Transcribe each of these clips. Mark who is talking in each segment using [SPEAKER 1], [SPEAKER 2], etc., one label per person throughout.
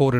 [SPEAKER 1] 4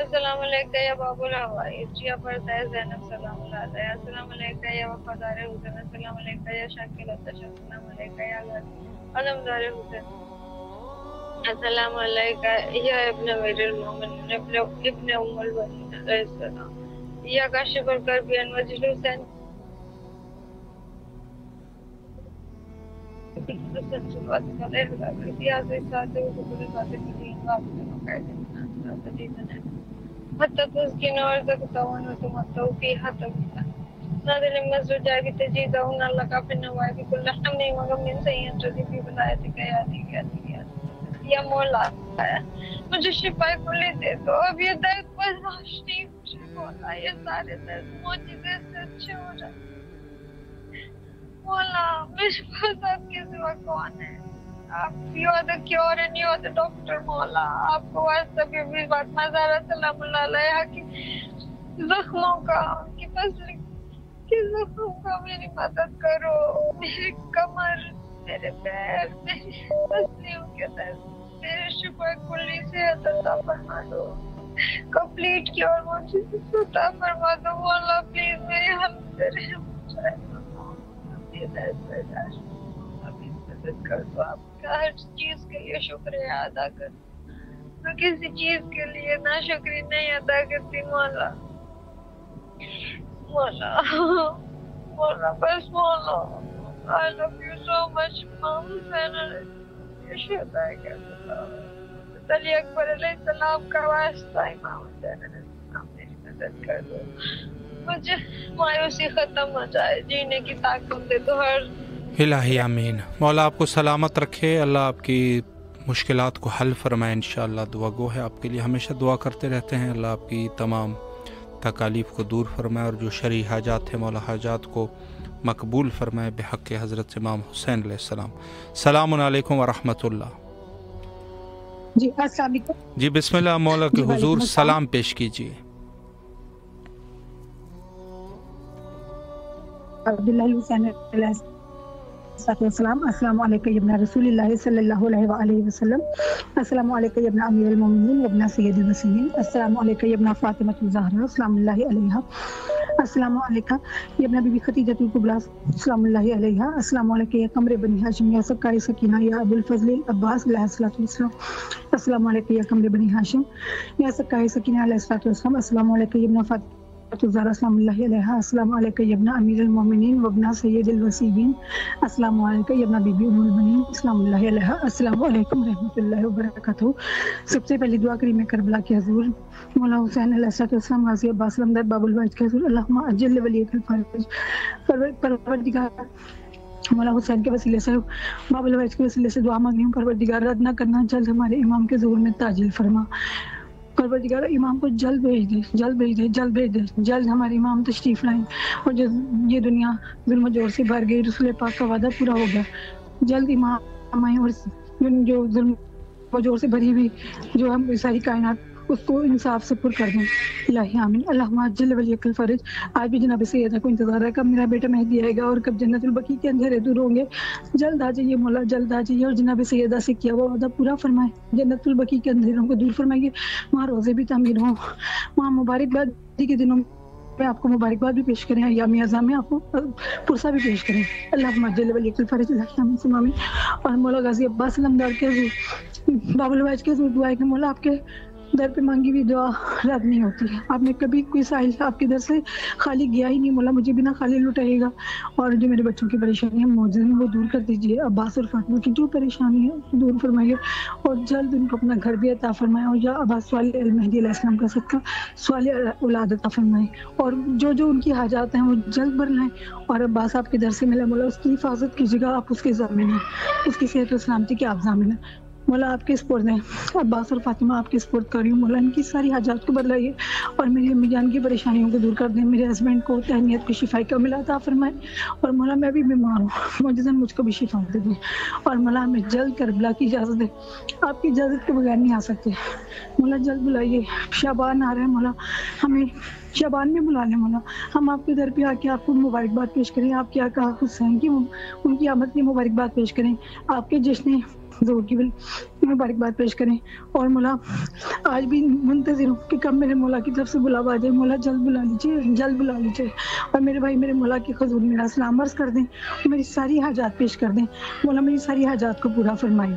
[SPEAKER 2] السلام علیکم یا باب الحوائی جیا پڑھتا ہے زینب سلام اللہ علیہ. السلام علیکم یا وفادار حسین. السلام علیکم یا شاکر التشا. السلام علیکم یا علمدار حسین. السلام علیکم یا ابن امیر المومنین ابن ام البنین علیہ السلام. یا کاشف الکربین وجل حسین. حتى تسكن وارزقتهن وتمتعوا فيها طويلا. نادل المسجد جاء تجيدهن لك في النوائب كل حمل وغم سيئا تجي في ولایتك يا دي یا مولا مجھے شفا کلی دے دو. اب یہ درد برداشت نہیں مجھے مولا. یہ سارے درد معجزے سے اچھے ہو جائے مولا. میرے پاس آپ کے سوا کون ہے؟ آپ you are the cure and you are the doctor مولا. آپ کو واسطہ بھی بات مزارہ سلام اللہ علیہ کی زخموں کا کی پسلی کی زخموں کا میری مدد کرو. میری کمر میرے پیر میری پسلیوں کے درد میرے شفا کلی سے عطا فرما دو. کمپلیٹ کیور مجھے عطا فرما دو مولا. پلیز میری حمد سے رحم جائے. یہ درد برداشت ابھی مدد کر دو. آپ کا ہر چیز کے لیے شکریہ ادا کر. میں کسی چیز کے لیے ناشکری نہیں ادا کرتی مولا. مولا مولا بس مولا. I love you so much Mom. یہ شہدا ہے کہ علی اکبر علیہ السلام کا واسطہ امام حسین علیہ السلام میری مدد کر دو. مجھے مایوسی ختم ہو جائے. جینے کی طاقت دے دو. ہر
[SPEAKER 1] الہی آمین. مولا آپ کو سلامت رکھے. اللہ آپ کی مشکلات کو حل فرمائے. انشاءاللہ دعا گو ہے آپ کے لیے. ہمیشہ دعا کرتے رہتے ہیں. اللہ آپ کی تمام تکالیف کو دور فرمائے اور جو شرعی حاجات ہیں مولا حاجات کو مقبول فرمائے بحق حضرت امام حسین علیہ السلام. السلام علیکم ورحمۃ اللہ.
[SPEAKER 3] جی السلام علیکم.
[SPEAKER 1] جی بسم اللہ مولا کے حضور سلام پیش کیجیے.
[SPEAKER 3] عبداللہ حسین علیہ السلام. السلام علیکم ابن رسول اللہ صلی اللہ علیہ وآلہ وسلم. السلام علیکم ابن امیر المومنین وابن سید المرسلین. السلام علیکم ابن فاطمہ الزہرا سلام اللہ علیہا. السلام علیکم ابن بی بی خدیجہ الکبریٰ سلام اللہ علیہا. السلام علیکم یا قمر بنی ہاشم یا سکار سکینہ یا ابو الفضل عباس علیہ السلام. السلام علیکم یا قمر بنی ہاشم یا سکار سکینہ علیہ السلام. السلام علیکم ابن فاطمہ الزہرا سلام اللہ علیہا. السلام علیکم ابن امیر المومنین وابن سید الوصیین. السلام علیکم ابن بی بی ام البنین سلام اللہ علیہا. السلام علیکم رحمۃ اللہ وبرکاتہ. سب سے پہلی دعا کریم کربلا کے حضور مولا حسین علیہ السلام غازی عباس علمدار باب الواج کے حضور اللہم اجل ولیک الفرج. پروردگار مولا حسین کے وسیلے سے باب الواج کے وسیلے سے دعا مانگی ہوں. پروردگار رد نہ کرنا. جلد ہمارے امام کے ظہور میں تعجیل فرما. پروردگار امام کو جلد بھیج دے. جلد بھیج دے. جلد بھیج دے. جلد ہمارے امام تشریف لائیں. اور جو یہ دنیا ظلم و جور سے بھر گئی رسول پاک کا وعدہ پورا ہو گیا. جلد امام آئیں اور جو ظلم و جور سے بھری ہوئی جو ہم ساری کائنات اس کو انصاف سے پر کر دیں. الہی آمین. اللہم عجل ولیک الفرج. آج بھی جناب سیدہ کو انتظار ہے کب میرا بیٹا مہدی آئے گا اور کب جنت البقیع کے اندھیرے دور ہوں گے. جلد آ جائیے مولا. جلد آ جائیے اور جناب سیدہ سے کیا ہوا وعدہ پورا فرمائے. جنت البقیع کے اندھیروں کو دور فرمائیے. وہاں روزے بھی تعمیر ہوں. وہاں مبارکباد کے دنوں میں آپ کو مبارکباد بھی پیش کریں. ایام اعظام میں آپ کو پرسہ بھی پیش کریں. اللہم عجل ولیک الفرج. الہی آمین. اور مولا غازی عباس علمدار کے باب الواج کے دعا ہے کہ مولا آپ کے در پہ مانگی ہوئی دعا رد نہیں ہوتی ہے. آپ نے کبھی کوئی سائل آپ کے در سے خالی گیا ہی نہیں. مولا مجھے بنا خالی لٹائے گا. اور جو میرے بچوں کی پریشانی ہے موجود ہیں وہ دور کر دیجیے. عباس اور فاطمہ کی جو پریشانی ہے دور فرمائیے اور جلد ان کو اپنا گھر بھی عطا فرمائے. اور یا عباس صالح المہدی علیہ السلام کا صدقہ صالح اولاد عطا فرمائے. اور جو ان کی حاجات ہیں وہ جلد بھر لائیں. اور عباس آپ کے در سے ملا مولا اس کی حفاظت کیجیے گا. آپ اس کے ضامن ہیں. اس کی صحت و سلامتی کے آپ ضامن ہیں. مولا آپ کے سپرد ہیں. عباس اور فاطمہ آپ کے سپرد کر رہی ہوں. مولا ان کی ساری حاجات کو بدلائیے اور میری امی جان کی پریشانیوں کو دور کر دیں. میرے ہسبینڈ کو تہنیت کو شفا کا ملا عطا فرمائے. اور مولا میں بھی بیمار ہوں. معجزاً مجھ کو بھی شفا دے دیں. اور مولا ہمیں جلد کربلا کی اجازت دے. آپ کی اجازت کے بغیر نہیں آ سکتے. مولا جلد بلائیے. شعبان آ رہے ہیں. مولا ہمیں شعبان میں بلا لیں مولا، ہم آپ کے در پہ آ کے آپ کو مبارکباد پیش کریں، آپ کے آقا حسین کی ان کی آمد کی مبارکباد پیش کریں، آپ کے جشن ظہور کی مبارکباد پیش کریں، اور مولا آج بھی منتظر ہوں کہ کب میرے مولا کی طرف سے بلاوا آ جائے، مولا جلد بلا لیجیے، جلد بلا لیجیے، اور میرے بھائی میرے مولا کے حضور میرا سلام عرض کر دیں، میری ساری حاجات پیش کر دیں، مولا میری ساری حاجات کو پورا فرمائیں۔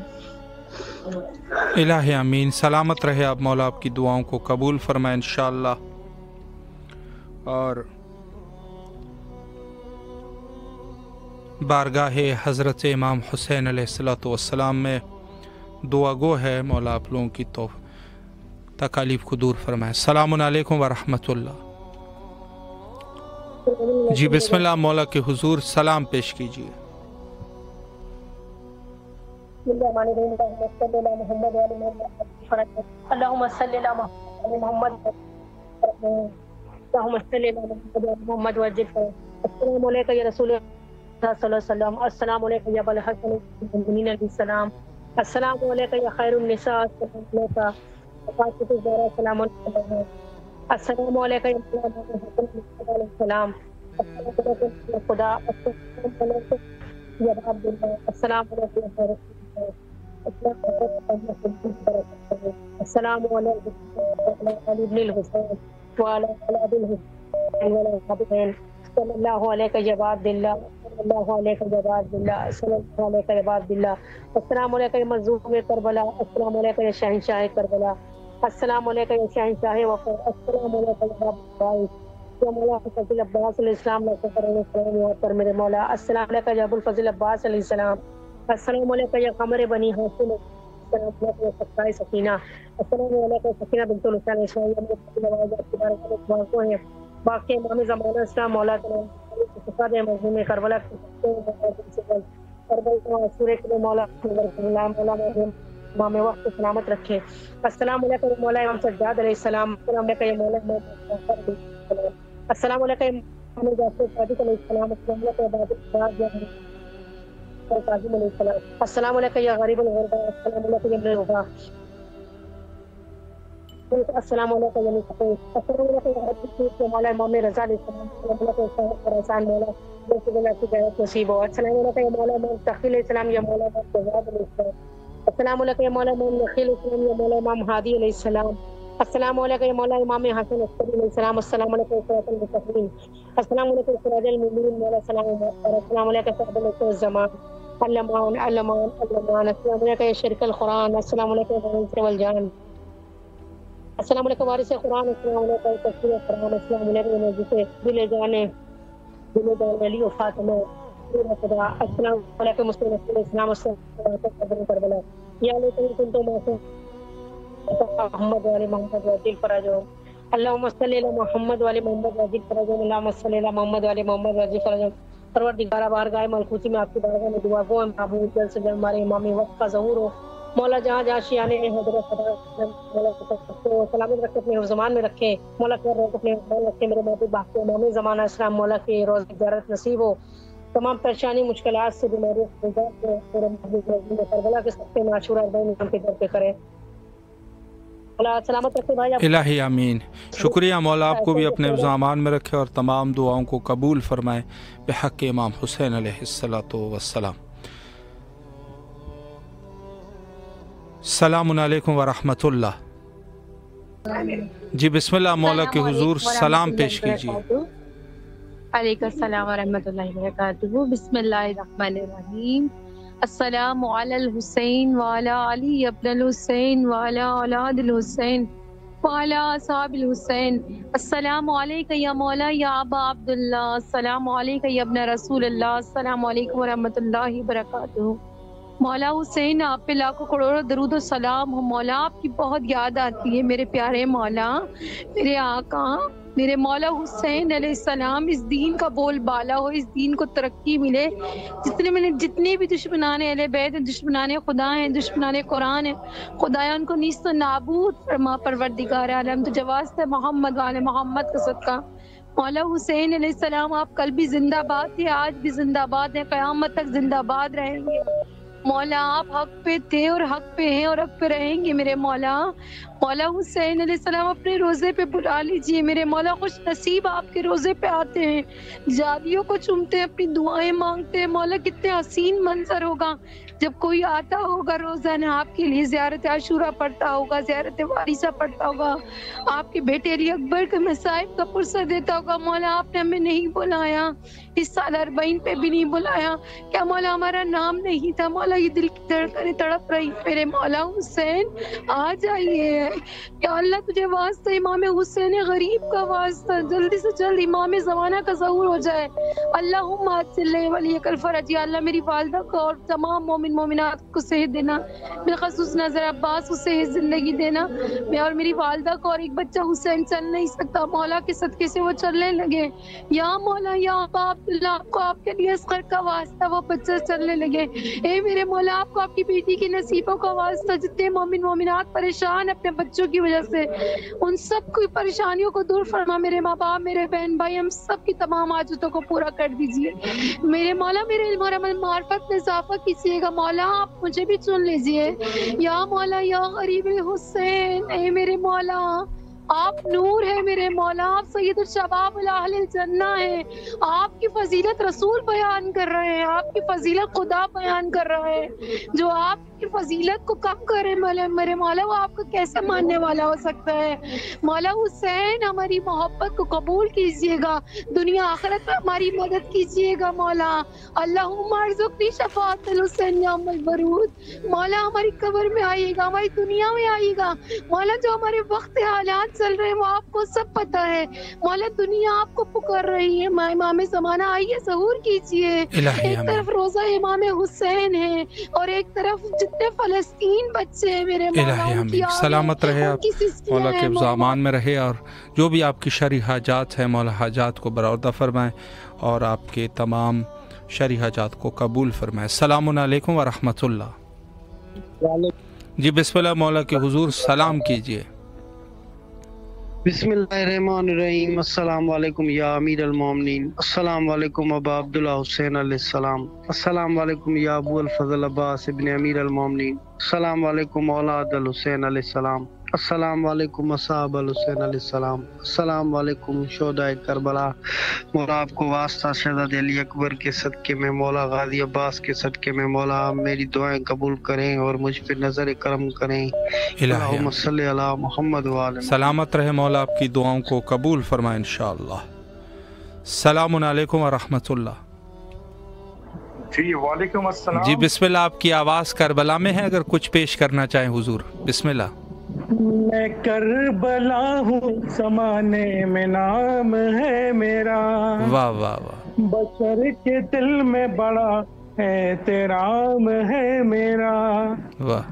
[SPEAKER 1] الہ امین، سلامت رہے آپ، مولا آپ کی دعاؤں کو قبول فرمائے انشاءاللہ۔ اور بارگاہ حضرت امام حسین علیہ السلام میں دعا گو ہے، مولا آپ لوگوں کی تو تکالیف کو دور فرمائے۔ السلام علیکم ورحمۃ اللہ۔ جی بسم اللہ، مولا کے حضور سلام پیش کیجیے۔
[SPEAKER 4] اللہم صلی علی محمد اللہم صلی علی محمد وجب۔ السلام علیکم یا رسول اللہ صلی اللہ علیہ وسلم، السلام علیکم یا ابا الحسن المؤمنین علیہ السلام، السلام علیکم یا خیر النساء، السلام علیکم، السلام علیکم یا السلام، خدا، السلام علیکم، السلام علیکم ابن الحسین وعلی ابی الحسین صلی اللہ علیہ جواد اللہ، صلی اللہ علیہ جواد اللہ، صلی اللہ علیہ جواد اللہ، السلام علیکم مظلوم کربلا، السلام علیکم شہنشاہ کربلا، السلام علیکم شہنشاہ وفا، السلام علیکم یا مولا فضل عباس علیہ السلام، پر میرے مولا، السلام علیکم یا ابو الفضل عباس علیہ السلام، السلام علیکم یا قمر بنی ہاشم، السلام علیکم یا سکائے سکینہ، السلام علیکم سکینہ بنت الحسین اسماعیل، باقی امام زمانہ اسلام مولا تعالی مظلوم کربلا سورے کے مولا مولا امام وقت سلامت رکھے، السلام علیکم مولا امام سجاد علیہ السلام، السلام علیکم یا مولا السلام علیکم امام جعفر صادق علیہ السلام، السلام علیکم قاسم علیہ السلام، السلام علیکم یا غریب الغربا، السلام علیکم یا ابن الوفا، السلام علیکم یا مصطفی، السلام علیکم یا حضرت مولا امام رضا علیہ السلام، السلام علیکم یا رسان مولا جیسے اللہ کی جہت نصیب ہو، السلام علیکم یا مولا امام تقی علیہ السلام، یا مولا امام جواد علیہ السلام، السلام علیکم یا مولا امام نخیل علیہ السلام، یا مولا امام ہادی علیہ السلام، السلام علیکم یا مولا امام حسن عسکری علیہ السلام، السلام علیکم صراط المستقیم، السلام علیکم سراج المؤمنین مولا سلام علیکم، السلام علیکم صاحب العصر والزمان، علمان علمان علمان، السلام علیکم یا شرک القرآن، السلام علیکم یا وارث والجان، السلام علیکم وارث قرآن، السلام علیکم تفسیر قرآن، السلام علیکم جسے دل جان علی و فاطمہ، السلام علیکم مسلم السلام، السلام علیکم کربلا، یا لیکن کنتم محمد والی محمد وجل فرجو، اللہم صلی علی محمد والی محمد وجل فرجو، اللہم صلی علی محمد والی محمد وجل فرجو۔ پروردگارہ بارگاہ ملکوتی میں آپ کی بارگاہ میں دعا گو معبود جلد سے جلد ہمارے امام وقت کا ظہور ہو، مولا جہاں جہاں شیعان حضرت خدا مولا کو سلامت رکھے، اپنے زمان میں رکھے، مولا کے روز اپنے زمان رکھے، میرے محبوب باقی امام زمانہ اسلام مولا کے روز زیارت نصیب ہو، تمام پریشانی مشکلات سے بیماریوں سے نجات دے، میرے محبوب کربلا کے سکتے میں عاشورہ اربعین کے در پہ کرے، سلامت رکھے بھائی۔
[SPEAKER 1] الہی آمین، شکریہ مولا، آپ کو بھی اپنے زامان میں رکھے اور تمام دعاؤں کو قبول فرمائے بحق امام حسین علیہ السلام۔ السلام علیکم ورحمۃ اللہ۔ جی بسم اللہ، مولا کے حضور سلام پیش کیجیے۔
[SPEAKER 5] علیکم السلام ورحمۃ اللہ وبرکاتہ، بسم اللہ الرحمن الرحیم، السلام علی الحسین وعلی علی ابن الحسین وعلی اولاد الحسین وعلی اصحاب الحسین، السلام علیکم یا مولا یا ابا عبداللہ، السلام علیکم یا ابن رسول اللہ، السلام علیکم ورحمۃ اللہ وبرکاتہ۔ مولا حسین آپ پہ لاکھوں کروڑوں درود و سلام ہو، مولا آپ کی بہت یاد آتی ہے میرے پیارے مولا، میرے آقا، میرے مولا حسین علیہ السلام، اس دین کا بول بالا ہو، اس دین کو ترقی ملے، جتنے بھی دشمنان اہل بیت ہیں، دشمنان خدا ہیں، دشمنان قرآن ہیں، خدایا ان کو نیست و نابود فرما پروردگار عالم، تو جواز محمد والے محمد کا صدقہ۔ مولا حسین علیہ السلام آپ کل بھی زندہ باد تھے، آج بھی زندہ باد ہیں، قیامت تک زندہ باد رہیں گے۔ مولا آپ حق پہ تھے اور حق پہ ہیں اور حق پہ رہیں گے میرے مولا. مولا حسین علیہ السلام اپنے روزے پہ بلا لیجئے میرے مولا. خوش نصیب آپ کے روزے پہ آتے ہیں, جادیوں کو چومتے ہیں, اپنی دعائیں مانگتے ہیں. مولا کتنے حسین منظر ہوگا جب کوئی آتا ہوگا روزانہ آپ کے لیے, زیارت عاشورہ پڑھتا ہوگا, زیارت وارثہ پڑھتا ہوگا, آپ کے بیٹے علی اکبر کے مصائب کا پرسہ دیتا ہوگا. مولا آپ نے ہمیں نہیں بلایا, اس سال 40 پہ بھی نہیں بلایا. کیا مولا ہمارا نام نہیں تھا؟ مولا یہ دل کی دھڑکنیں تڑپ رہی میرے مولا حسین آ جائیے. یا اللہ تجھے واسطہ امام حسین غریب کا واسطہ, جلدی سے جلد امام زمانہ کا ظہور ہو جائے. اللہم عجل ولیک الفرج. یا اللہ میری والدہ کو اور تمام مومن مومنات کو صحت دینا, بالخصوص نظر عباس کو صحت زندگی دینا. میں اور میری والدہ کو, اور ایک بچہ حسین چل نہیں سکتا, مولا کے صدقے سے وہ چلنے لگے. یا مولا یا ابا عبداللہ آپ کو آپ کے لیے اصغر کا واسطہ وہ بچہ چلنے لگے. اے میرے مولا آپ کو آپ کی بیٹی کی نصیبوں کا واسطہ, جتنے مومن مومنات پریشان اپنے بچوں کی وجہ سے, ان سب کی پریشانیوں کو دور فرما میرے ماں باپ, میرے بہن بھائی, ہم سب کی تمام حاجتوں کو پورا کر دیجیے میرے مولا. میرے علم اور عمل معرفت میں اضافہ کیجیے گا مولا, آپ مجھے بھی چن لیجیے. یا مولا یا غریب حسین, اے میرے مولا آپ نور ہے میرے مولا, آپ سید الشباب اہل الجنہ ہیں. آپ کی فضیلت رسول بیان کر رہے ہیں, آپ کی فضیلت خدا بیان کر رہے ہیں. جو آپ کی فضیلت کو کم کرے میرے مولا, وہ آپ کو کیسے ماننے والا ہو سکتا ہے؟ مولا حسین ہماری محبت کو قبول کیجیے گا, دنیا آخرت میں ہماری مدد کیجیے گا مولا. اللہم ارزقنی شفاعت الحسین یوم الورود. مولا ہماری قبر میں آئیے گا, ہماری دنیا میں آئیے گا مولا. جو ہمارے وقت حالات چل رہے ہیں وہ آپ کو سب پتہ ہے مولا. دنیا آپ کو پکار رہی ہے, امام زمانہ آئیے ظہور کیجیے. ایک طرف روزہ امام حسین ہے اور ایک طرف جتنے فلسطین بچے ہیں میرے مولا.
[SPEAKER 1] سلامت رہے آپ, مولا کے زامان میں رہے, اور جو بھی آپ کی شرعی حاجات ہیں مولا حاجات کو برآوردہ فرمائیں اور آپ کے تمام شرعی حاجات کو قبول فرمائیں. السلام علیکم ورحمۃ اللہ. جی بسم اللہ مولا کے حضور سلام کیجیے.
[SPEAKER 6] بسم اللہ الرحمن الرحیم. السلام علیکم یا امیر المومنین, السلام علیکم ابا عبداللہ حسین علیہ السلام, السلام علیکم یا ابو الفضل عباس ابن امیر المومنین, السلام علیکم اولاد الحسین علیہ السلام, السلام علیکم اصحاب الحسین علیہ السلام, السلام علیکم شہداء کربلا. مولا آپ کو واسطہ شہزادے علی اکبر کے صدقے میں, مولا غازی عباس کے صدقے میں مولا میری دعائیں قبول کریں اور مجھ پہ نظر کرم کریں. اللہم صلی علی محمد وعلی.
[SPEAKER 1] سلامت رہے مولا, آپ کی دعاؤں کو قبول فرمائے انشاءاللہ. السلام علیکم ورحمۃ اللہ.
[SPEAKER 7] جی وعلیکم السلام.
[SPEAKER 1] جی بسم اللہ, آپ کی آواز کربلا میں ہے, اگر کچھ پیش کرنا چاہیں حضور بسم اللہ.
[SPEAKER 7] میں کربلا ہوں, زمانے میں نام ہے میرا.
[SPEAKER 1] واہ واہ واہ.
[SPEAKER 7] بشر کے دل میں بڑا احترام ہے میرا.
[SPEAKER 1] واہ.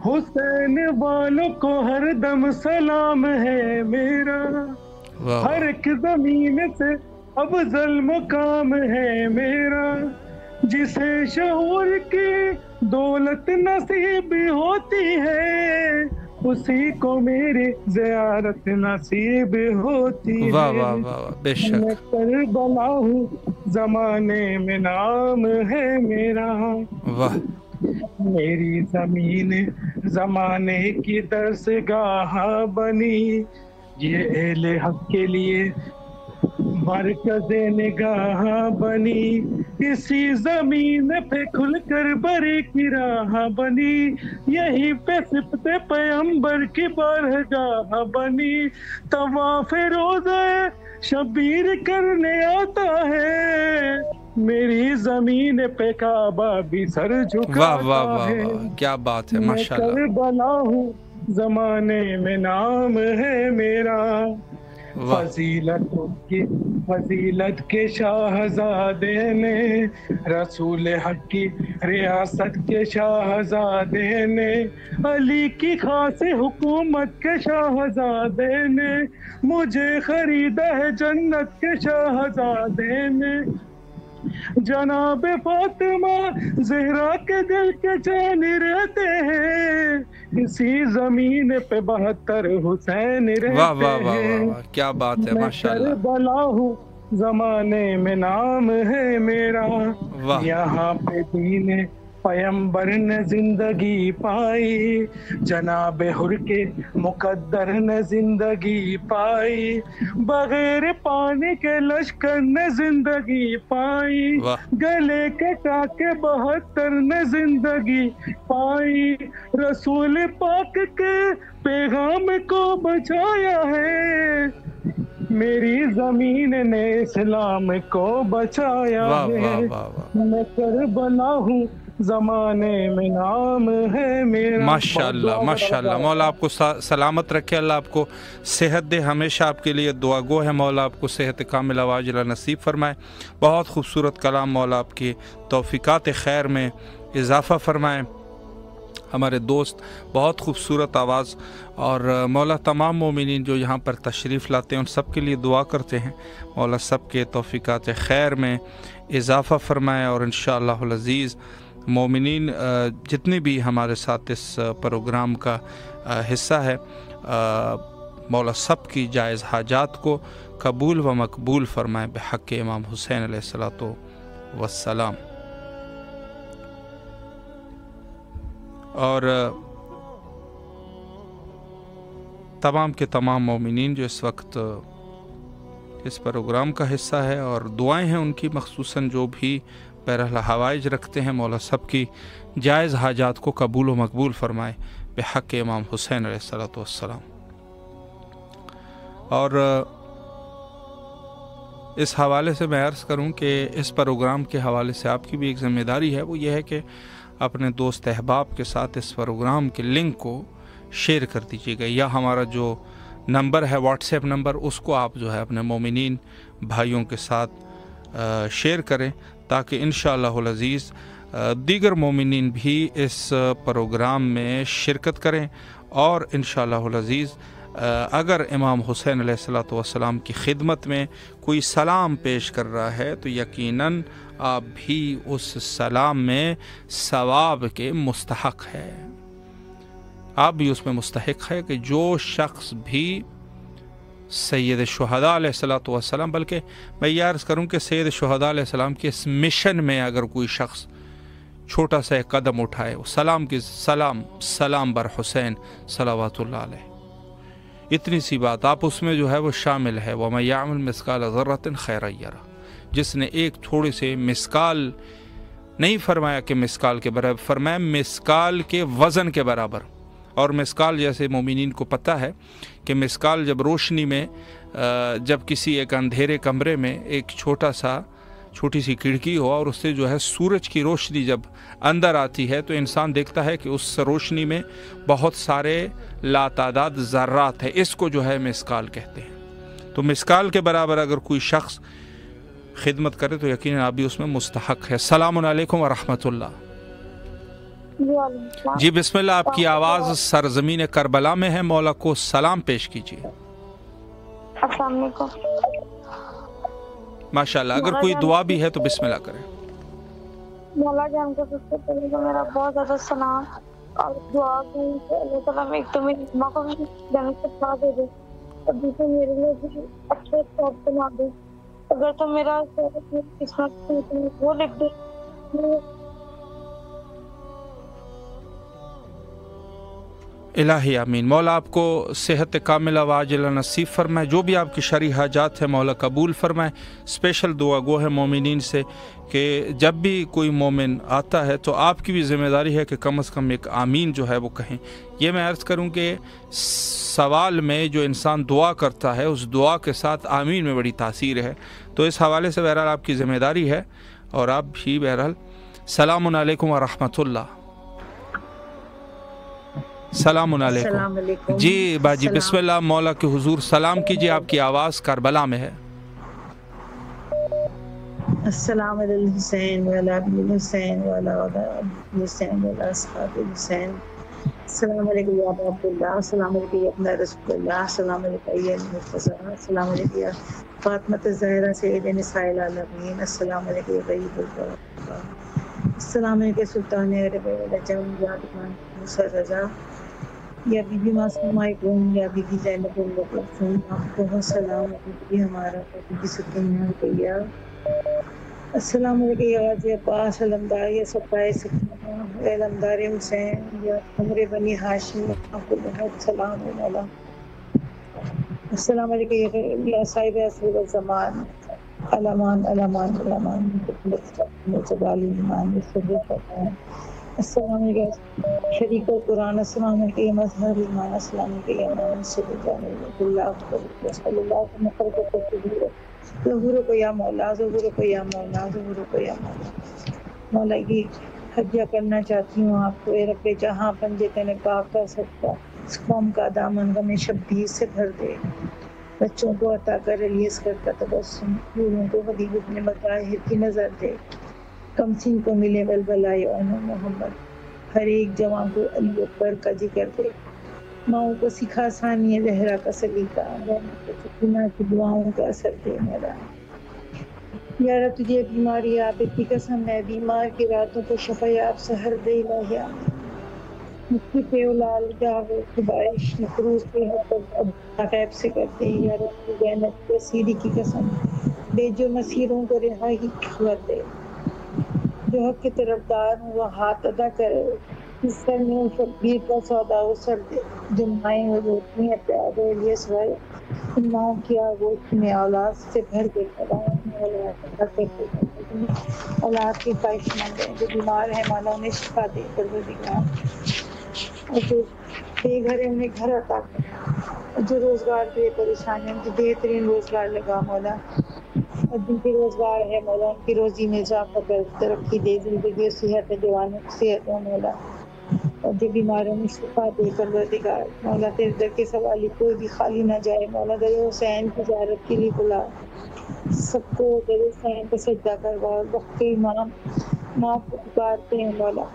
[SPEAKER 7] حسین والوں کو ہر دم سلام ہے میرا. ہر ایک زمین سے افضل مقام ہے میرا. جسے شعور کی دولت نصیب ہوتی ہے, اسی کو میری زیارت نصیب ہوتی ہے.
[SPEAKER 1] واہ واہ واہ, بے شک.
[SPEAKER 7] میں کربلا ہوں, زمانے میں نام ہے میرا.
[SPEAKER 1] واہ.
[SPEAKER 7] میری زمین زمانے کی درسگاہ بنی, یہ اہل حق کے لیے مرکز نگاہ بنی. اسی زمین پہ کھل کر بری کی راہ بنی, یہی پہ صفت پیغمبر کی بارگاہ بنی. طواف روزہ شبیر کرنے آتا ہے, میری زمین پہ کعبہ بھی سر جھکاتا ہے.
[SPEAKER 1] کیا بات ہے, ماشاءاللہ.
[SPEAKER 7] میں کربلا ہوں, زمانے میں نام ہے میرا. فضیلت کے شاہزادے نے, رسول حق کی ریاست کے شاہزادے نے, علی کی خاص حکومت کے شاہزادے نے, مجھے خریدا ہے جنت کے شاہزادے نے. جناب فاطمہ زہرا کے دل کے چین رہتے ہیں, اسی زمین پہ 72 حسین رہتے ہیں.
[SPEAKER 1] کیا بات ہے, ماشاءاللہ.
[SPEAKER 7] میں کربلا ہوں, زمانے میں نام ہے میرا. یہاں پہ دین پیمبر نے زندگی پائی، جناب حر کے مقدر نے زندگی پائی، بغیر پانی کے لشکر نے زندگی پائی، گلے کے ٹاکے 72 نے زندگی پائی، رسول پاک کے پیغام کو بچایا ہے، میری زمین نے اسلام کو بچایا ہے، میں کربلا ہوں زمانے میں نام ہے میرا۔
[SPEAKER 1] ماشاءاللہ ماشاءاللہ، مولا آپ کو سلامت رکھے، اللہ آپ کو صحت دے، ہمیشہ آپ کے لیے دعا گو ہے، مولا آپ کو صحت کاملہ واجلہ نصیب فرمائے۔ بہت خوبصورت کلام، مولا آپ کی توفیقات خیر میں اضافہ فرمائے۔ ہمارے دوست بہت خوبصورت آواز، اور مولا تمام مومنین جو یہاں پر تشریف لاتے ہیں ان سب کے لیے دعا کرتے ہیں، مولا سب کے توفیقات خیر میں اضافہ فرمائے، اور انشاءاللہ العزیز مومنین جتنے بھی ہمارے ساتھ اس پروگرام کا حصہ ہے، مولا سب کی جائز حاجات کو قبول و مقبول فرمائے بحق امام حسین علیہ الصلوۃ والسلام۔ اور تمام کے تمام مومنین جو اس وقت اس پروگرام کا حصہ ہے اور دعائیں ہیں ان کی، مخصوصاً جو بھی بہرحال حوائج رکھتے ہیں، مولا سب کی جائز حاجات کو قبول و مقبول فرمائے بحق امام حسین علیہ الصلوۃ والسلام۔ اور اس حوالے سے میں عرض کروں کہ اس پروگرام کے حوالے سے آپ کی بھی ایک ذمہ داری ہے، وہ یہ ہے کہ اپنے دوست احباب کے ساتھ اس پروگرام کے لنک کو شیئر کر دیجیے گا، یا ہمارا جو نمبر ہے واٹس ایپ نمبر، اس کو آپ جو ہے اپنے مومنین بھائیوں کے ساتھ شیئر کریں، تاکہ انشاءاللہ العزیز دیگر مومنین بھی اس پروگرام میں شرکت کریں، اور انشاءاللہ العزیز اگر امام حسین علیہ الصلوۃ والسلام کی خدمت میں کوئی سلام پیش کر رہا ہے تو یقیناً آپ بھی اس سلام میں ثواب کے مستحق ہے، آپ بھی اس میں مستحق ہے کہ جو شخص بھی سید شہداء علیہ الصلوۃ والسلام، بلکہ میں یہ عرض کروں کہ سید شہداء علیہ السلام کے اس مشن میں اگر کوئی شخص چھوٹا سا ایک قدم اٹھائے، سلام کی سلام بر حسین صلوات اللہ علیہ، اتنی سی بات، آپ اس میں جو ہے وہ شامل ہے، وَمَن يَعْمَلْ مِثْقَالَ ذَرَّةٍ خَيْرًا يَرَهُ، جس نے ایک تھوڑے سے مسکال، نہیں فرمایا کہ مسکال کے برابر، فرمایا مسکال کے وزن کے برابر، اور مسکال جیسے مومنین کو پتہ ہے کہ مسکال جب روشنی میں، جب کسی ایک اندھیرے کمرے میں ایک چھوٹی سی کھڑکی ہو اور اس سے جو ہے سورج کی روشنی جب اندر آتی ہے تو انسان دیکھتا ہے کہ اس روشنی میں بہت سارے لاتعداد ذرات ہیں، اس کو جو ہے مسکال کہتے ہیں۔ تو مسکال کے برابر اگر کوئی شخص خدمت کرے تو یقیناً آپ بھی اس میں مستحق ہے۔ السلام علیکم ورحمۃ اللہ۔ جی بسم اللہ، آپ کی آواز سرزمین کربلا میں ہے، مولا کو سلام پیش کیجیے۔
[SPEAKER 8] السلام علیکم۔
[SPEAKER 1] ماشاءاللہ، اگر کوئی دعا بھی ہے تو بسم اللہ کریں۔
[SPEAKER 8] مولا جان کو سب سے پہلے تو میرا بہت زیادہ سلام اور دعا کہ اللہ تعالیٰ ایک تو میری ماں کو بھی جنت سے پا دے دے، اور دوسرے میرے لیے بھی اچھے خواب بنا دے، اگر تو میرا قسمت وہ لکھ دے۔
[SPEAKER 1] الہی آمین۔ مولا آپ کو صحت کاملہ واجلہ نصیب فرمائے، جو بھی آپ کی شرعی حاجات ہے مولا قبول فرمائے۔ اسپیشل دعا گو ہے مومنین سے کہ جب بھی کوئی مومن آتا ہے تو آپ کی بھی ذمہ داری ہے کہ کم از کم ایک آمین جو ہے وہ کہیں۔ یہ میں عرض کروں کہ سوال میں جو انسان دعا کرتا ہے اس دعا کے ساتھ آمین میں بڑی تاثیر ہے، تو اس حوالے سے بہرحال آپ کی ذمہ داری ہے، اور آپ بھی بہرحال۔ السلام علیکم ورحمۃ اللہ۔ السلام علیکم۔ جی باجی بسم اللہ، مولا کے حضور سلام کیجیے، آپ کی آواز کربلا میں ہے۔
[SPEAKER 9] السلام علی الحسین وعلی ابی الحسین وعلی الحسین وعلی اصحاب الحسین۔ السلام علیکم یا ابا عبداللہ، السلام علیکم یا ابن رسول اللہ، السلام علیکم یا المرتضی، السلام علیکم یا فاطمۃ الزہرا سید نساء العالمین، السلام علیکم یا غیب البراء، السلام علیکم سلطان عرب العجم یا موسیٰ رضا، یا بی بی معصومہ اکرم، یا بی بی زینب الکلثوم، آپ کو سلام علیکم ہمارا بی بی سکینہ رقیہ، السلام علیکم یا غازی عباس علمدار یا صفائے سکھنا علمدار حسین یا عمر بنی ہاشم، آپ کو بہت سلام ہے مولا۔ السلام علیکم یا صاحب اصل الزمان علامان علامان علامان السلام علیکم شریک القرآن، السلام علیکم یا مظہر ایمان، السلام علیکم یا مان صلی اللہ صلی اللہ علیہ ظہور کو یا مولا، ظہور کو یا مولا، ظہور کو یا مولا۔ مولا کی حجہ کرنا چاہتی ہوں آپ کو، اے رب جہاں پنجے تنے پاک کر سکتا، اس قوم کا دامن غم شبیر سے بھر دے، بچوں کو عطا کر ریلیز کرتا تبسم، بوڑھوں کو حبیب اپنے مظاہر کی نظر دے، کمسین کو ملے ولولائے اون محمد، ہر ایک جوان کو علی اکبر کا ذکر دے، ماؤں کو سکھا ثانیہ زہرا کا سلیقہ، سکینہ کی دعاؤں کا اثر دے میرا۔ یا رب تجھے بیماری آپ کی قسم ہے، بیمار کی راتوں کو شفا آپ سحر دے الہیہ، مکھی پہ اولال جاوے خبائش مقروض کے حد تک غیب سے کرتے، یا رب جنت کے سیدھی کی قسم بے جو مسیروں کو رہائی کی خبر دے، جو حق کے طرفدار ہوں وہ ہاتھ ادا کرے، اس سر میں شبیر کا سودا وہ سر دے، جو مائیں وہ روٹی ہیں پیاد لیے سوائے، ان ماؤں کی آگوش میں اولاد سے بھر کے اولاد کی خواہش مند ہے، جو بیمار ہے مولا انہیں شفا دے پروردگار، اور جو بے گھر ہے انہیں گھر عطا کر، جو روزگار کے پریشانی ان کی بہترین روزگار لگا مولا، اور جن کی روزگار ہے مولا ان کی روزی میں اضافہ کر، ترقی دے، زندگی صحت جوانی صحت ہو مولا، اور جو بیماروں میں شفا دے پروردگار مولا، تیرے در کے سوالی کوئی بھی خالی نہ جائے مولا، در حسین کی زیارت کے لیے بلا، سب کو در حسین پہ سجدہ کروا، وقت کے امام ماں کو پکارتے ہیں مولا،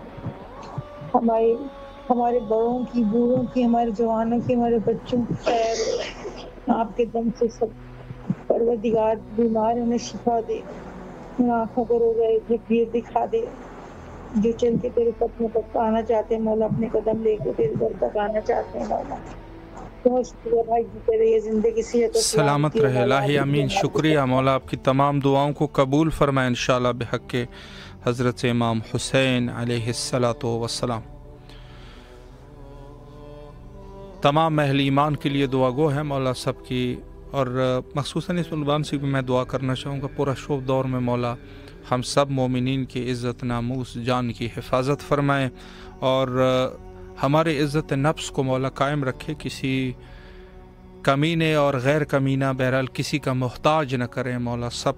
[SPEAKER 9] ہمارے بڑوں کی، بوڑھوں کی، ہمارے جوانوں کی، ہمارے بچوں کی خیر آپ کے دم سے سب پروردگار بیمار انہیں شفا دے، ان آنکھوں کو روزہ جبیر دکھا دے، جو چل کے تیرے قدموں تک آنا چاہتے ہیں مولا، اپنے قدم لے کے تیرے در تک آنا چاہتے ہیں مولا، بہت شکریہ بھائی جی تیرے، یہ زندگی صحت و
[SPEAKER 1] سلامت رہے الہی امین۔ شکریہ مولا، آپ کی تمام دعاؤں کو قبول فرمائے انشاءاللہ بحق حضرت امام حسین علیہ السلام۔ تمام اہل ایمان کے لیے دعا گو ہے مولا سب کی، اور مخصوصاً اس عنوان سے بھی میں دعا کرنا چاہوں گا، پورا شوب دور میں مولا ہم سب مومنین کی عزت ناموس جان کی حفاظت فرمائے، اور ہمارے عزت نفس کو مولا قائم رکھے، کسی کمینے اور غیر کمینہ بہرحال کسی کا محتاج نہ کریں مولا، سب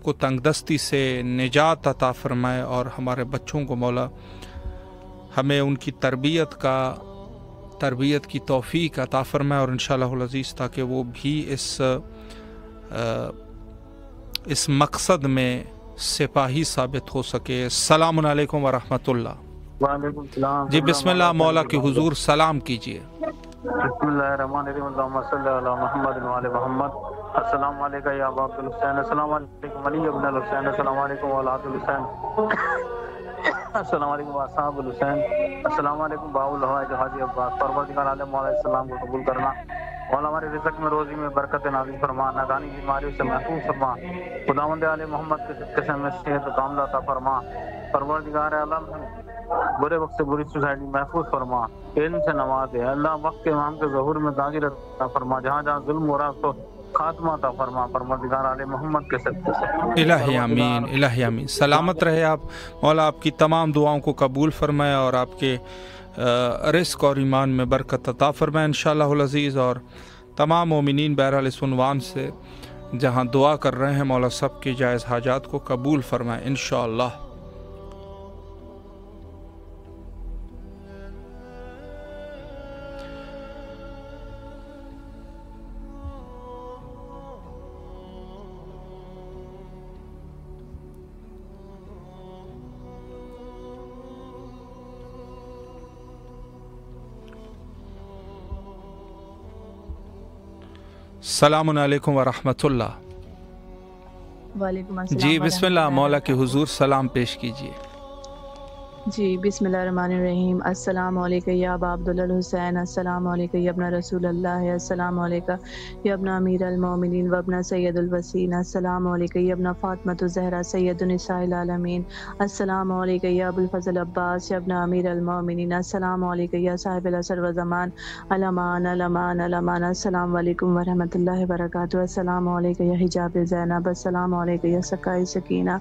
[SPEAKER 1] کو تنگ دستی سے نجات عطا فرمائے، اور ہمارے بچوں کو مولا ہمیں ان کی تربیت کی توفیق عطا فرمائے، اور انشاءاللہ العزیز تاکہ وہ بھی اس مقصد میں سپاہی ثابت ہو سکے۔ السلام علیکم ورحمۃ اللہ۔
[SPEAKER 10] وعلیکم السلام
[SPEAKER 1] جی بسم اللہ مولا کے حضور سلام کیجیے۔
[SPEAKER 10] بسم اللہ الرحمن الرحیم، اللہم صلی علی محمد وعلی محمد۔ السلام علیکم یا ابا عبدالحسین، السلام علیکم علی ابن الحسین، السلام علیکم اولاد الحسین، السلام علیکم اصحاب الحسین، السلام علیکم باؤ الحوائج حاجی عباس۔ پروردگار عالم مولا السلام کو قبول کرنا، مولا ہمارے رزق میں روزی میں برکت نازل فرما، ناگانی بیماریوں سے محفوظ فرما، خداوند عالم محمد کے صدقے میں صحت و کاملہ عطا فرما، پروردگار عالم برے وقت سے بری سوسائٹی محفوظ فرما، علم سے نواز دے اللہ، وقت کے امام کے ظہور میں تاجر عطا فرما، جہاں جہاں ظلم ہو رہا اس کو خاتمہ عطا فرما، پروردگار عالم محمد کے صدقے سے
[SPEAKER 1] الہی آمین، الہی آمین۔ سلامت رہے آپ مولا، آپ کی تمام دعاؤں کو قبول فرمائے، اور آپ کے رزق اور ایمان میں برکت عطا فرمائے انشاءاللہ العزیز، اور تمام مومنین بہرحال اس عنوان سے جہاں دعا کر رہے ہیں مولا سب کی جائز حاجات کو قبول فرمائے انشاءاللہ۔ السلام علیکم ورحمۃ اللہ۔
[SPEAKER 11] وعلیکم السلام۔
[SPEAKER 1] جی بسم اللہ مولا کے حضور سلام پیش کیجیے۔
[SPEAKER 11] جی بسم اللہ الرحمن الرحیم۔ السلام علیکم یا ابا عبداللہ الحسین، السلام علیکم یا ابن رسول اللہ، السلام علیکم یا ابن امیر المومنین و ابن سید الوسین، السلام علیکم یا ابن فاطمہ الزہرا سید النساء العالمین، السلام علیکم یا ابو الفضل عباس یا ابن امیر المومنین، السلام علیکم یا صاحب العصر و زمان، الامان الامان الامان، السلام علیکم ورحمۃ اللہ وبرکاتہ، السلام علیکم یا حجاب زینب، السلام علیکم یا سقائے سکینہ،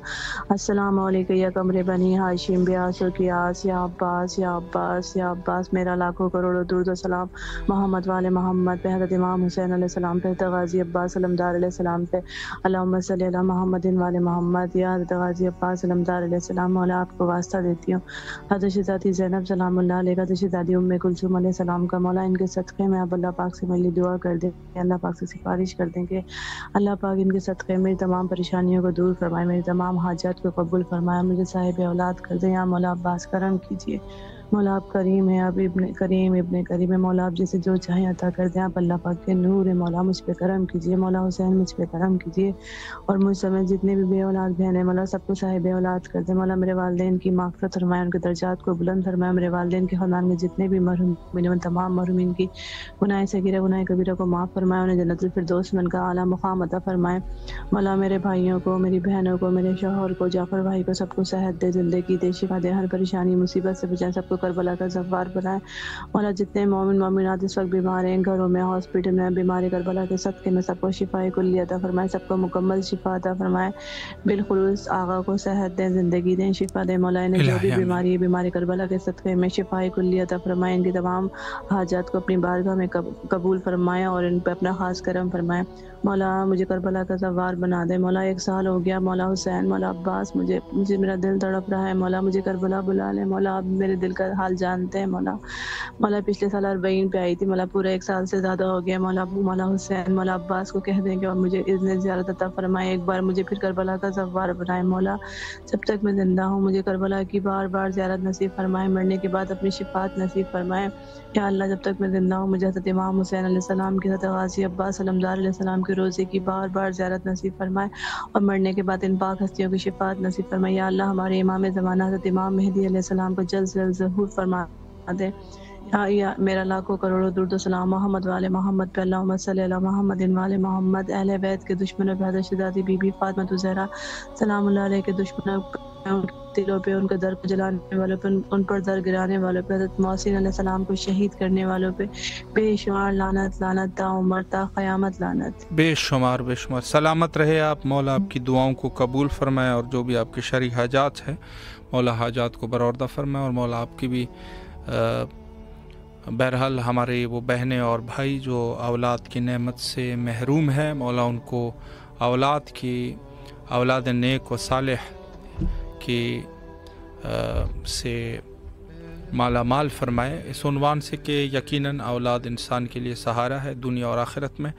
[SPEAKER 11] السلام علیکم یا قمر بنی ہاشم بیاس قیاس، یا عباس یا عباس یا عباس، میرا لاکھوں کروڑوں درود و سلام محمد والے محمد پہ، حضرت امام حسین علیہ السلام پہ، حضرت غازی عباس علمدار علیہ السلام پہ، اللہم صلی علی محمد والے محمد، یا حضرت غازی عباس علمدار علیہ السلام۔ مولا آپ کو واسطہ دیتی ہوں حضرت شہزادی زینب سلام اللہ علیہ، حضرت شہزادی ام کلثوم علیہ السلام کا، مولا ان کے صدقے میں آپ اللہ پاک سے میری لیے دعا کر دیں، اللہ پاک سے سفارش کر دیں کہ اللہ پاک ان کے صدقے میری تمام پریشانیوں کو دور فرمائے، میری تمام حاجات کو قبول فرمائے، مجھے صاحب اولاد کر دیں، یا مولا عباس کرم کیجیے، مولا آپ کریم ہیں، آپ ابن کریم ہے، مولا آپ جسے جو چاہیں عطا کر دیں، آپ اللہ پاک کے نور ہے، مولا مجھ پہ کرم کیجیے، مولا حسین مجھ پہ کرم کیجیے، اور مجھ سمیت جتنے بھی بے اولاد بہن ہیں مولا سب کو صاحب اولاد کر دیں، مولا میرے والدین کی مغفرت فرمائے، ان کے درجات کو بلند فرمائے، میرے والدین کے خاندان میں جتنے بھی مرحومین ہیں تمام مرحومین کی گناہ صغیرہ گناہ کبیرہ کو معاف فرمائے، انہیں جنت الفردوس میں ان کا اعلیٰ مقام عطا فرمائے، مولا میرے بھائیوں کو، میری بہنوں کو، میرے شوہر کو، جعفر بھائی کو، سب کو صحت دے، زندگی دے، شفا دے، ہر پریشانی مصیبت سے بچائے، سب کو کربلا کا زوار بنائے، مولا جتنے مومن مومنات اس وقت بیمار ہیں، گھروں میں، ہاسپٹل میں، بیماری کربلا کے صدقے میں سب کو شفا کلی عطا فرمائے، سب کو مکمل شفا عطا فرمائے، بالخلوص آغا کو صحت دے، زندگی دیں، شفا دے، مولا انہیں جو بھی بیماری ہے بیماری کربلا کے صدقے میں شفا کلی عطا فرمائے، ان کی تمام حاجات کو اپنی بارگاہ میں قبول فرمائے اور ان پہ اپنا خاص کرم فرمائے، مولا مجھے کربلا کا زوار بنا دے، مولا 1 سال ہو گیا، مولا حسین، مولا عباس، مجھے میرا دل تڑپ رہا ہے، مولا مجھے کربلا بلا لے، مولا آپ میرے دل کا حال جانتے ہیں، مولا پچھلے سال 40 پہ آئی تھی، مولا پورا 1 سال سے زیادہ ہو گیا، مولا حسین، مولا عباس کو کہہ دیں کہ اور مجھے اذن زیارت عطا فرمائے، ایک بار مجھے پھر کربلا کا زوار بنائے، مولا جب تک میں زندہ ہوں مجھے کربلا کی بار بار زیارت نصیب فرمائے، مرنے کے بعد اپنی شفاعت نصیب فرمائے، یا اللہ جب تک میں زندہ ہوں مجھے حضرت امام حسین علیہ السلام کی، حضرت غازی عباس علمدار علیہ السلام کے روزے کی بار بار زیارت نصیب فرمائے، اور مرنے کے بعد ان پاک ہستیوں کی شفاعت نصیب فرمائے، یا اللہ ہمارے امام زمانہ حضرت امام مہدی علیہ السلام کو جلد سے جلد ظہور فرما دے، یا میرا لاکھوں کروڑوں درود و سلام محمد والے محمد پہ، اللہم صلی علی محمد والے محمد، اہل بیت کے دشمنوں پہ، حضرت شہزادی بی بی فاطمہ الزہرا سلام اللہ علیہ کے دشمنوں پہ، ان کے دلوں پہ، ان کے در کو جلانے والوں پہ، ان پر در گرانے والوں پہ، حضرت محسن علیہ السلام کو شہید کرنے والوں پہ بے شمار لعنت، لعنت تا عمر تا قیامت، لعنت
[SPEAKER 1] بے شمار بے شمار۔ سلامت رہے آپ، مولا آپ کی دعاؤں کو قبول فرمائے، اور جو بھی آپ کے شرعی حاجات ہیں مولا حاجات کو برآوردہ فرمائے، اور مولا آپ کی بھی بہرحال ہمارے وہ بہنیں اور بھائی جو اولاد کی نعمت سے محروم ہیں، مولا ان کو اولاد نیک و صالح کی سے مالا مال فرمائے، اس عنوان سے کہ یقیناً اولاد انسان کے لیے سہارا ہے دنیا اور آخرت میں،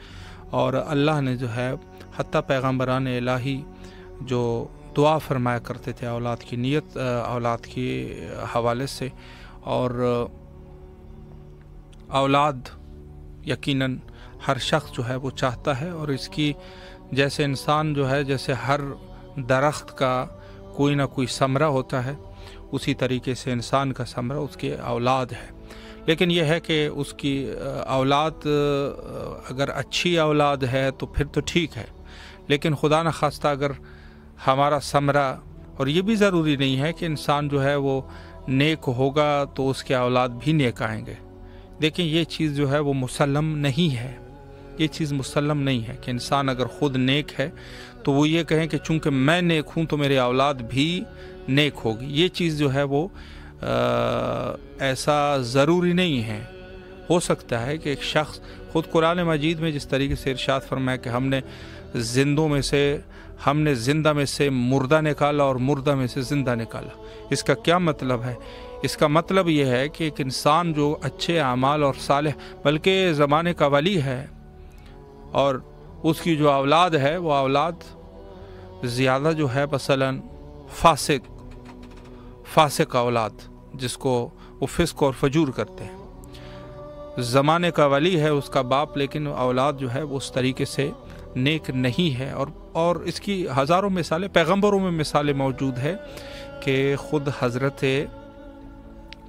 [SPEAKER 1] اور اللہ نے جو ہے حتیٰ پیغمبران الہی جو دعا فرمایا کرتے تھے اولاد کی نیت اولاد کے حوالے سے، اور اولاد یقیناً ہر شخص جو ہے وہ چاہتا ہے، اور اس کی جیسے انسان جو ہے جیسے ہر درخت کا کوئی نہ کوئی ثمرہ ہوتا ہے، اسی طریقے سے انسان کا ثمرہ اس کے اولاد ہے، لیکن یہ ہے کہ اس کی اولاد اگر اچھی اولاد ہے تو پھر تو ٹھیک ہے، لیکن خدا نخواستہ اگر ہمارا ثمرہ، اور یہ بھی ضروری نہیں ہے کہ انسان جو ہے وہ نیک ہوگا تو اس کے اولاد بھی نیک آئیں گے، دیکھیں یہ چیز جو ہے وہ مسلم نہیں ہے، یہ چیز مسلم نہیں ہے کہ انسان اگر خود نیک ہے تو وہ یہ کہیں کہ چونکہ میں نیک ہوں تو میرے اولاد بھی نیک ہوگی، یہ چیز جو ہے وہ ایسا ضروری نہیں ہے۔ ہو سکتا ہے کہ ایک شخص خود قرآن مجید میں جس طریقے سے ارشاد فرمایا کہ ہم نے زندہ میں سے مردہ نکالا اور مردہ میں سے زندہ نکالا، اس کا کیا مطلب ہے؟ اس کا مطلب یہ ہے کہ ایک انسان جو اچھے اعمال اور صالح بلکہ زمانے کا ولی ہے، اور اس کی جو اولاد ہے وہ اولاد زیادہ جو ہے مثلا فاسق اولاد، جس کو وہ فسق اور فجور کرتے ہیں، زمانے کا ولی ہے اس کا باپ، لیکن اولاد جو ہے وہ اس طریقے سے نیک نہیں ہے، اور اس کی ہزاروں مثالیں پیغمبروں میں مثالیں موجود ہے کہ خود حضرت